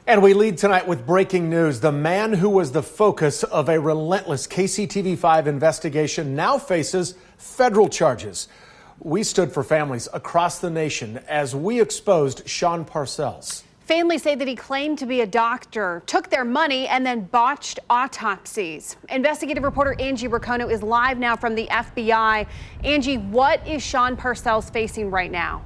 And we lead tonight with breaking news. The man who was the focus of a relentless KCTV5 investigation now faces federal charges. We stood for families across the nation as we exposed Shawn Parcells. Families say that he claimed to be a doctor, took their money, and then botched autopsies. Investigative reporter Angie Racono is live now from the FBI. Angie, what is Shawn Parcells facing right now?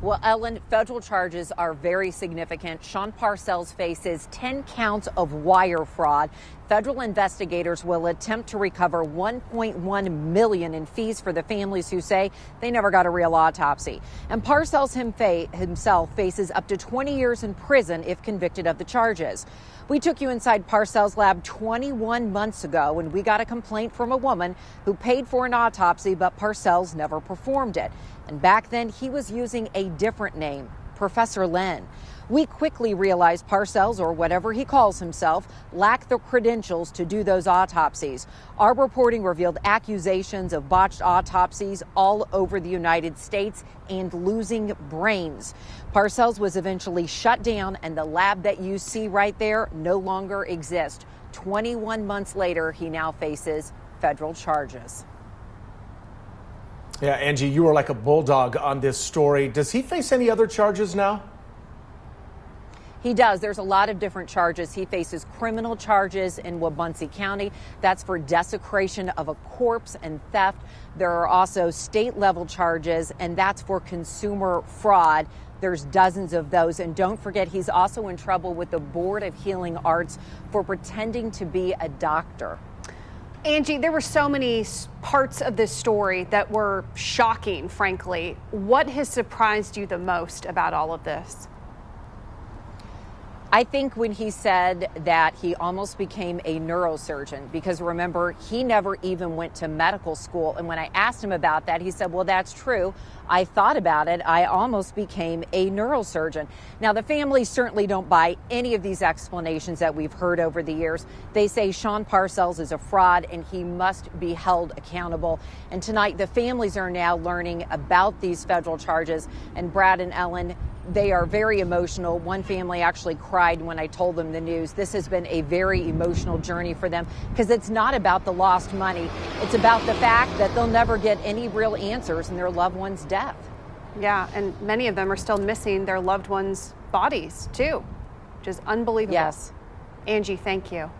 Well, Ellen, federal charges are very significant. Shawn Parcells faces 10 counts of wire fraud. Federal investigators will attempt to recover $1.1 million in fees for the families who say they never got a real autopsy. And Parcells himself faces up to 20 years in prison if convicted of the charges. We took you inside Parcells' lab 21 months ago when we got a complaint from a woman who paid for an autopsy, but Parcells never performed it. And back then, he was using a different name, Professor Len. We quickly realized Parcells, or whatever he calls himself, lacked the credentials to do those autopsies. Our reporting revealed accusations of botched autopsies all over the United States and losing brains. Parcells was eventually shut down, and the lab that you see right there no longer exists. 21 months later, he now faces federal charges. Yeah, Angie, you were like a bulldog on this story. Does he face any other charges now? He does. There's a lot of different charges. He faces criminal charges in Wabaunsee County. That's for desecration of a corpse and theft. There are also state level charges, and that's for consumer fraud. There's dozens of those. And don't forget, he's also in trouble with the Board of Healing Arts for pretending to be a doctor. Angie, there were so many parts of this story that were shocking, frankly. What has surprised you the most about all of this? I think when he said that he almost became a neurosurgeon, because remember, he never even went to medical school. And when I asked him about that, he said, well, that's true. I thought about it. I almost became a neurosurgeon. Now, the families certainly don't buy any of these explanations that we've heard over the years. They say Shawn Parcells is a fraud and he must be held accountable. And tonight, the families are now learning about these federal charges. And Brad and Ellen, they are very emotional. One family actually cried when I told them the news. This has been a very emotional journey for them because it's not about the lost money. It's about the fact that they'll never get any real answers in their loved one's death. Yeah, and many of them are still missing their loved ones' bodies, too, which is unbelievable. Yes. Angie, thank you.